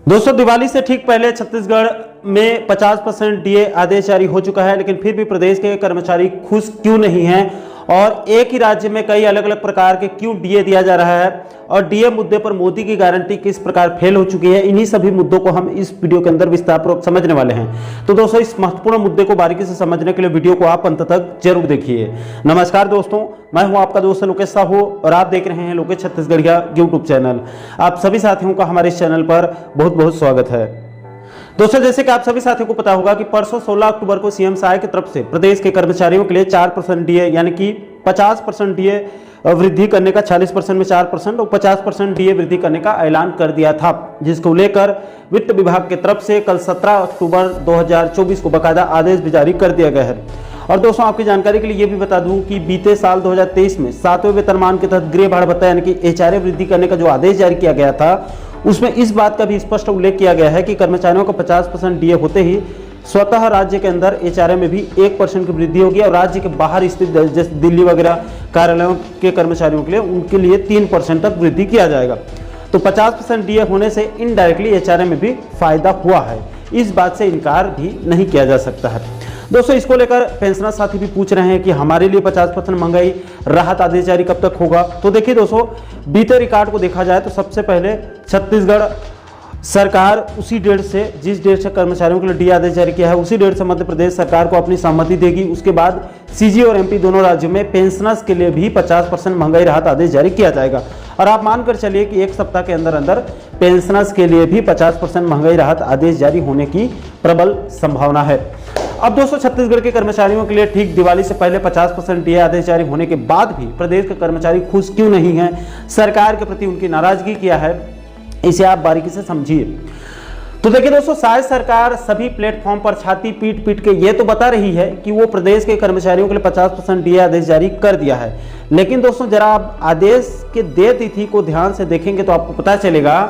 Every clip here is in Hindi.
दोस्तों, दिवाली से ठीक पहले छत्तीसगढ़ में 50% डीए आदेश जारी हो चुका है, लेकिन फिर भी प्रदेश के कर्मचारी खुश क्यों नहीं हैं और एक ही राज्य में कई अलग अलग प्रकार के क्यों डीए दिया जा रहा है और डीए मुद्दे पर मोदी की गारंटी किस प्रकार फेल हो चुकी है, इन्हीं सभी मुद्दों को हम इस वीडियो के अंदर विस्तारपूर्वक समझने वाले हैं। तो दोस्तों, इस महत्वपूर्ण मुद्दे को बारीकी से समझने के लिए वीडियो को आप अंत तक जरूर देखिए। नमस्कार दोस्तों, मैं हूं आपका दोस्त लोकेश साहू और आप देख रहे हैं लोकेश छत्तीसगढ़िया यूट्यूब चैनल। आप सभी साथियों का हमारे इस चैनल पर बहुत बहुत स्वागत है। दोस्तों, जैसे कि आप सभी साथियों को पता होगा कि परसों 16 अक्टूबर को सीएम सहाय की तरफ से प्रदेश के कर्मचारियों के लिए 4% डीए यानी कि 50% डीए वृद्धि करने का, 40% में 4% और 50% डीए वृद्धि करने का ऐलान कर दिया था, जिसको लेकर वित्त विभाग की तरफ से कल 17 अक्टूबर 2024 को बकायदा आदेश भी जारी कर दिया गया है। और दोस्तों, आपकी जानकारी के लिए ये भी बता दूं कि बीते साल 2023 में 7वें वेतनमान के तहत गृह भाड़ भत्ता यानी कि एचआरए वृद्धि करने का जो आदेश जारी किया गया था, उसमें इस बात का भी स्पष्ट उल्लेख किया गया है कि कर्मचारियों को 50% डीए होते ही स्वतः राज्य के अंदर एचआरए में भी 1% की वृद्धि होगी और राज्य के बाहर स्थित जैसे दिल्ली वगैरह कार्यालयों के कर्मचारियों के लिए उनके लिए 3% तक वृद्धि किया जाएगा। तो 50% डीए होने से इनडायरेक्टली एचआरए में भी फायदा हुआ है, इस बात से इनकार भी नहीं किया जा सकता है। दोस्तों, इसको लेकर पेंशनर साथी भी पूछ रहे हैं कि हमारे लिए 50% महंगाई राहत आदेश जारी कब तक होगा। तो देखिए दोस्तों, बीते रिकॉर्ड को देखा जाए तो सबसे पहले छत्तीसगढ़ सरकार उसी डेट से, जिस डेट से कर्मचारियों के लिए डी आदेश जारी किया है, उसी डेट से मध्य प्रदेश सरकार को अपनी सहमति देगी। उसके बाद सीजी और एमपी दोनों राज्यों में पेंशनर्स के लिए भी 50% महंगाई राहत आदेश जारी किया जाएगा। और आप मानकर चलिए कि एक सप्ताह के अंदर अंदर पेंशनर्स के लिए भी 50% महंगाई राहत आदेश जारी होने की प्रबल संभावना है। अब दोस्तों, छत्तीसगढ़ के कर्मचारियों के लिए ठीक दिवाली से पहले 50% डीए आदेश जारी होने के बाद भी प्रदेश के कर्मचारी खुश क्यों नहीं हैं, सरकार के प्रति उनकी नाराजगी क्या है, इसे आप बारीकी से समझिए। तो देखिए दोस्तों, शायद सरकार सभी प्लेटफॉर्म पर छाती पीट पीट के ये तो बता रही है कि वो प्रदेश के कर्मचारियों के लिए 50% डीए आदेश जारी कर दिया है, लेकिन दोस्तों जरा आप आदेश के देय तिथि को ध्यान से देखेंगे तो आपको पता चलेगा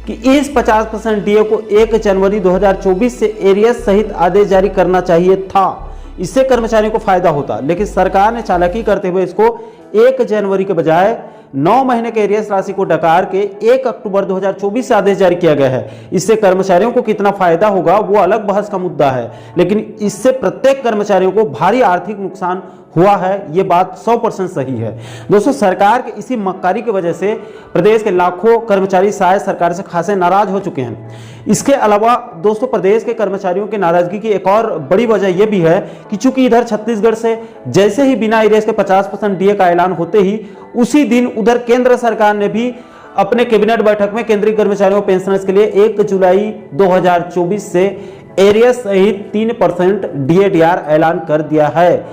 कि इस 50% डीए को 1 जनवरी 2024 से एरियस सहित आदेश जारी करना चाहिए था। इससे कर्मचारियों को फायदा होता, लेकिन सरकार ने चालाकी करते हुए इसको 1 जनवरी के बजाय 9 महीने के एरियस राशि को डकार के 1 अक्टूबर 2024 से आदेश जारी किया गया है। इससे कर्मचारियों को कितना फायदा होगा वो अलग बहस का मुद्दा है, लेकिन इससे प्रत्येक कर्मचारियों को भारी आर्थिक नुकसान हुआ है, ये बात 100% सही है। दोस्तों, सरकार के इसी मक्कारी की वजह से प्रदेश के लाखों कर्मचारी शायद सरकार से खासे नाराज हो चुके हैं। इसके अलावा दोस्तों, प्रदेश के कर्मचारियों की नाराजगी की एक और बड़ी वजह यह भी है कि चूंकि इधर छत्तीसगढ़ से जैसे ही बिना एरियस के 50% डीए का ऐलान होते ही उसी दिन उधर केंद्र सरकार ने भी अपने कैबिनेट बैठक में केंद्रीय कर्मचारियों पेंशनर्स के लिए 1 जुलाई 2024 से एरियस सहित 3% डीएडीआर ऐलान कर दिया है।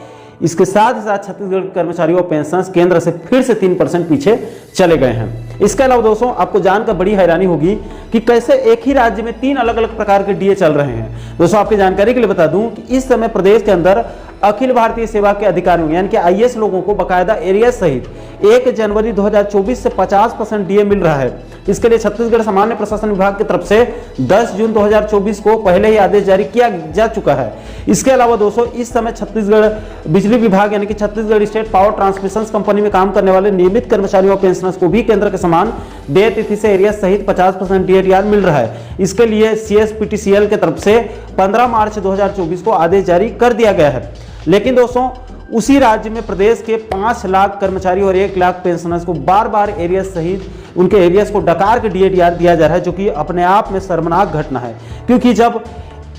इसके साथ ही साथ छत्तीसगढ़ के कर्मचारियों और पेंशनर्स केंद्र से फिर से 3% पीछे चले गए हैं। इसके अलावा दोस्तों, आपको जानकर बड़ी हैरानी होगी कि कैसे एक ही राज्य में 3 अलग अलग प्रकार के डीए चल रहे हैं। दोस्तों, आपकी जानकारी के लिए बता दूं कि इस समय प्रदेश के अंदर अखिल भारतीय सेवा के अधिकारियों यानी कि आईएएस लोगों को बकायदा एरियस सहित 1 जनवरी 2024 से 50% डीए मिल रहा है। इसके लिए छत्तीसगढ़ सामान्य प्रशासन विभाग की तरफ से 10 जून 2024 को पहले ही आदेश जारी किया जा चुका है। इसके अलावा दोस्तों, इस समय छत्तीसगढ़ बिजली विभाग यानी कि Chhattisgarh state power transmission company में काम करने वाले नियमित कर्मचारियों और पेंशनर्स को भी केंद्र के समान देय तिथि से एरियस सहित 50% डीएडीआर मिल रहा है। इसके लिए सीएसपीटीसीएल की तरफ से 15 मार्च 2024 को आदेश जारी कर दिया गया है। लेकिन दोस्तों, उसी राज्य में प्रदेश के 5 लाख कर्मचारी और 1 लाख पेंशनर्स को बार बार एरियस सहित उनके एरियस को डकार के डीएडीआर दिया जा रहा है, जो कि अपने आप में शर्मनाक घटना है। क्योंकि जब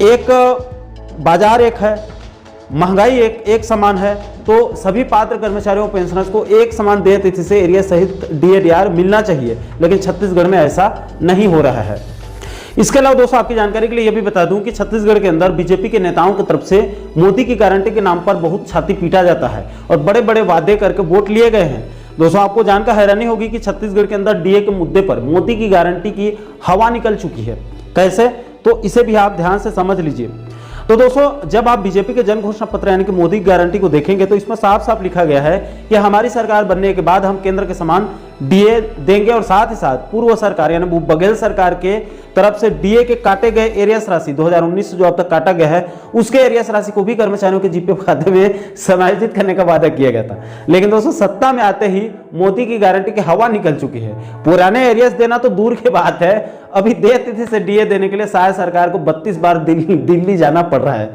एक बाजार एक है, महंगाई एक समान है, तो सभी पात्र कर्मचारियों और पेंशनर्स को एक समान देय तिथि से एरियस सहित डीएडीआर मिलना चाहिए, लेकिन छत्तीसगढ़ में ऐसा नहीं हो रहा है। इसके अलावा दोस्तों, आपकी जानकारी के लिए यह भी बता दूं कि छत्तीसगढ़ के अंदर बीजेपी के नेताओं की तरफ से मोदी की गारंटी के नाम पर बहुत छाती पीटा जाता है और बड़े बड़े वादे करके वोट लिए गए हैं। दोस्तों, आपको जानकर हैरानी होगी कि छत्तीसगढ़ के अंदर डीए के मुद्दे पर मोदी की गारंटी की हवा निकल चुकी है। कैसे, तो इसे भी आप ध्यान से समझ लीजिए। तो दोस्तों, जब आप बीजेपी के जन घोषणा पत्र यानी कि मोदी की गारंटी को देखेंगे तो इसमें साफ साफ लिखा गया है कि हमारी सरकार बनने के बाद हम केंद्र के समान डीए देंगे और साथ ही साथ पूर्व सरकार यानी वो बघेल सरकार के तरफ से डीए के काटे गए एरियस राशि 2019 से जो अब तक काटा गया है उसके एरियस राशि को भी कर्मचारियों के जीपीएफ खाते में समायोजित करने का वादा किया गया था। लेकिन दोस्तों सत्ता में आते ही मोदी की गारंटी की हवा निकल चुकी है। पुराने एरियस देना तो दूर की बात है, अभी देय तिथि से डीए देने के लिए शायद सरकार को 32 बार दिल्ली जाना पड़ रहा है।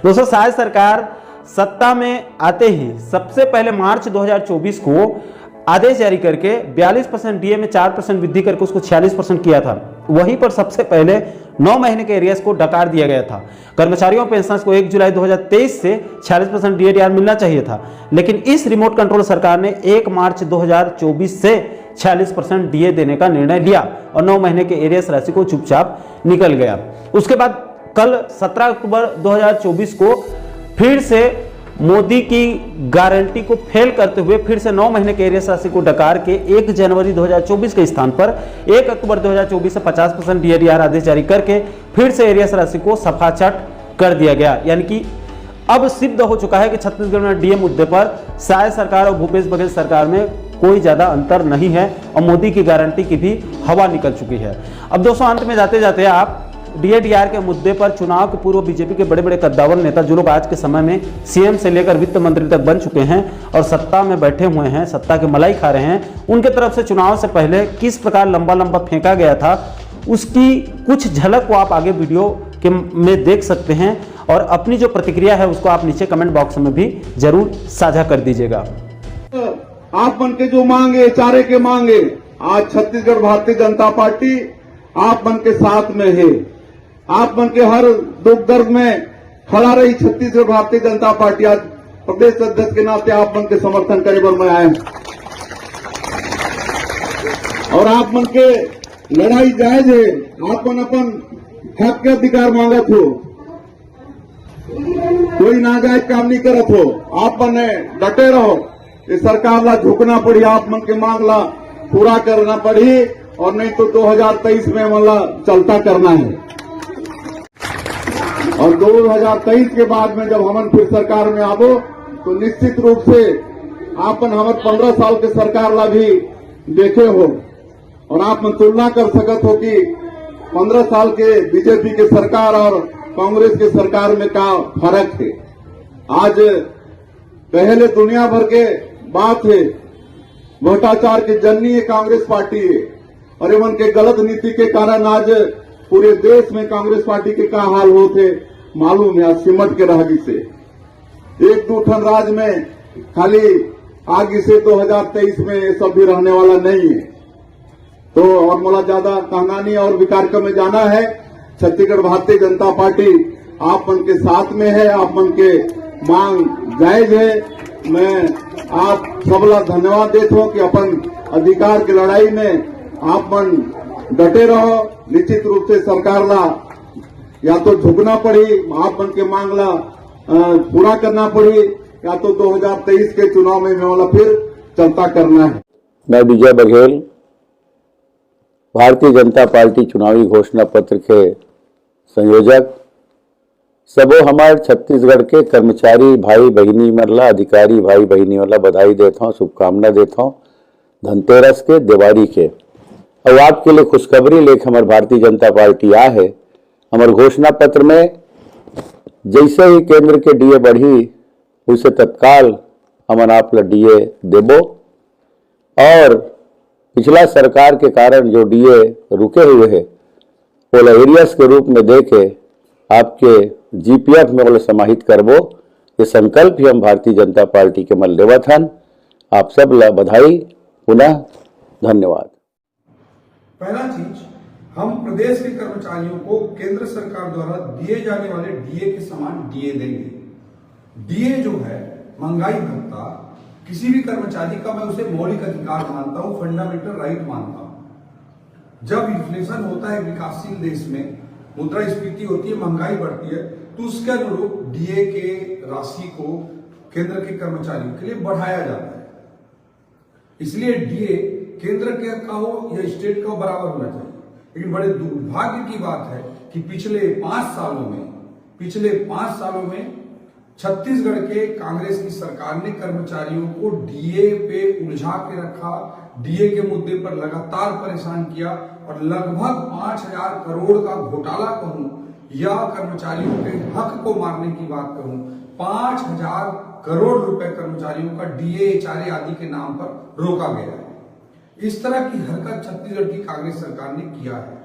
दोस्तों शायद सरकार सत्ता में आते ही सबसे पहले मार्च 2024 को आदेश जारी करके 42% डीए में 4% वृद्धि करके उसको 46% किया था। वहीं पर सबसे पहले 9 महीने के एरियस को डकार दिया गया था। कर्मचारियों पेंशनर्स को 1 जुलाई 2023 से 46% डीए मिलना चाहिए था, लेकिन इस रिमोट कंट्रोल सरकार ने 1 मार्च 2024 से 46% डीए देने का निर्णय लिया और 9 महीने के एरियस राशि को चुपचाप निकल गया। उसके बाद कल 17 अक्टूबर 2024 को फिर से मोदी की गारंटी को फेल करते हुए फिर से 9 महीने के एरियस राशि को डकार के 1 जनवरी 2024 के स्थान पर 1 अक्टूबर 2024 से 50% डीएडीआर आदेश जारी करके फिर से एरियस राशि को सफाचट कर दिया गया। यानी कि अब सिद्ध हो चुका है कि छत्तीसगढ़ में डीए मुद्दे पर शायद सरकार और भूपेश बघेल सरकार में कोई ज्यादा अंतर नहीं है और मोदी की गारंटी की भी हवा निकल चुकी है। अब दोस्तों अंत में जाते जाते आप डीएडीआर के मुद्दे पर चुनाव के पूर्व बीजेपी के बड़े बड़े कद्दावर नेता जो लोग आज के समय में सीएम से लेकर वित्त मंत्री तक बन चुके हैं और सत्ता में बैठे हुए हैं, सत्ता की मलाई खा रहे हैं, उनके तरफ से चुनाव से पहले किस प्रकार लंबा लंबा फेंका गया था उसकी कुछ झलक को आप आगे वीडियो के में देख सकते हैं और अपनी जो प्रतिक्रिया है उसको आप नीचे कमेंट बॉक्स में भी जरूर साझा कर दीजिएगा। आप मन के जो मांगे चारे के मांगे, आज छत्तीसगढ़ भारतीय जनता पार्टी आप मन के साथ में है। आप मन के हर दुख दर्द में खड़ा रही छत्तीसगढ़ भारतीय जनता पार्टी। आज प्रदेश अध्यक्ष के नाते आप मन के समर्थन करे बर मैं आए और आप मन के लड़ाई जायज है। आप मन अपन हक के अधिकार मांगत हो, कोई नाजायज काम नहीं करत हो। आप मन डटे रहो, ये सरकार ला झुकना पड़ी, आप मन के मांग ला पूरा करना पड़ी और नहीं तो 2023 में मतलब चलता करना है। और 2023 के बाद में जब हमन फिर सरकार में आबो तो निश्चित रूप से आपन हमर 15 साल के सरकार ला भी देखे हो और आप मन तुलना कर सकत हो कि 15 साल के बीजेपी के सरकार और कांग्रेस के सरकार में क्या फर्क है। आज पहले दुनिया भर के बात है, भ्रष्टाचार की जननी है कांग्रेस पार्टी है और एवं के गलत नीति के कारण आज पूरे देश में कांग्रेस पार्टी के क्या हाल होते मालूम है। सिमट के रह से एक दो ठन राज्य में खाली आगे से 2023 में ये सब भी रहने वाला नहीं है। तो और मोला ज्यादा कहानी और विकार में जाना है। छत्तीसगढ़ भारतीय जनता पार्टी आप मन के साथ में है, आप मन के मांग जायज है। मैं आप सबला धन्यवाद देता हूं कि अपन अधिकार की लड़ाई में आप मन डटे रहो। निश्चित रूप से सरकार ला या तो झुकना पड़ी, आप मन के मांग ला पूरा करना पड़ी, या तो 2023 के चुनाव में वाला फिर चलता करना है। मैं विजय बघेल भारतीय जनता पार्टी चुनावी घोषणा पत्र के संयोजक सबो हमारे छत्तीसगढ़ के कर्मचारी भाई बहनी मरला अधिकारी भाई बहनी वाला बधाई देता हूँ, शुभकामना देता हूँ धनतेरस के दिवाली के। और आपके लिए खुशखबरी लेकर हमारे भारतीय जनता पार्टी आ है। हमारे घोषणा पत्र में जैसे ही केंद्र के डीए बढ़ी उसे तत्काल हमन आप डीए देबो और पिछला सरकार के कारण जो डीए रुके हुए है वो एरियस के रूप में देके आपके जीपीएफ में वो समाहित करबो। ये संकल्प ही हम भारतीय जनता पार्टी के मन लेवत हन। आप सब ला बधाई, पुनः धन्यवाद। पहला चीज, हम प्रदेश के कर्मचारियों को केंद्र सरकार द्वारा दिए जाने वाले डीए के समान डीए देंगे। डीए जो है महंगाई भत्ता, किसी भी कर्मचारी का मैं उसे मौलिक अधिकार मानता हूं, फंडामेंटल राइट मानता हूं। जब इन्फ्लेशन होता है विकासशील देश में, मुद्रास्फीति होती है, महंगाई बढ़ती है, तो उसके अनुरूप डीए के राशि को केंद्र के कर्मचारियों के लिए बढ़ाया जाता है। इसलिए डीए केंद्र का हो या स्टेट का हो बराबर होना चाहिए। लेकिन बड़े दुर्भाग्य की बात है कि पिछले 5 सालों में छत्तीसगढ़ के कांग्रेस की सरकार ने कर्मचारियों को डीए पे उलझा के रखा, डीए के मुद्दे पर लगातार परेशान किया और लगभग 5,000 करोड़ का घोटाला कहूं या कर्मचारियों के हक को मारने की बात कहूं, 5,000 करोड़ रुपए कर्मचारियों का डीए, एचआरए आदि के नाम पर रोका गया है। इस तरह की हरकत छत्तीसगढ़ की कांग्रेस सरकार ने किया है।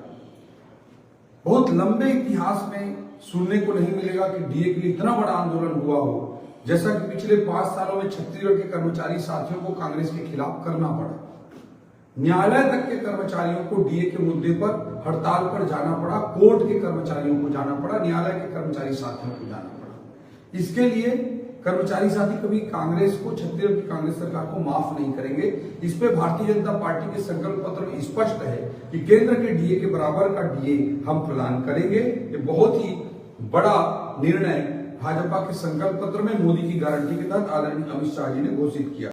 बहुत लंबे इतिहास में सुनने को नहीं मिलेगा कि डीए के लिए इतना बड़ा आंदोलन हुआ हो, जैसा कि पिछले 5 सालों में छत्तीसगढ़ के कर्मचारी साथियों को कांग्रेस के खिलाफ करना पड़ा। न्यायालय तक के कर्मचारियों को डीए के मुद्दे पर हड़ताल पर जाना पड़ा, कोर्ट के कर्मचारियों को जाना पड़ा, न्यायालय के कर्मचारी साथियों को जाना पड़ा। इसके लिए कर्मचारी साथी कभी कांग्रेस को, छत्तीसगढ़ की कांग्रेस सरकार को माफ नहीं करेंगे। इस पे भारतीय जनता पार्टी के संकल्प पत्र में स्पष्ट है कि केंद्र के डीए के बराबर का डीए हम प्रदान करेंगे। ये बहुत ही बड़ा निर्णय भाजपा के संकल्प पत्र में मोदी की गारंटी के तहत आदरणीय अमित शाह जी ने घोषित किया।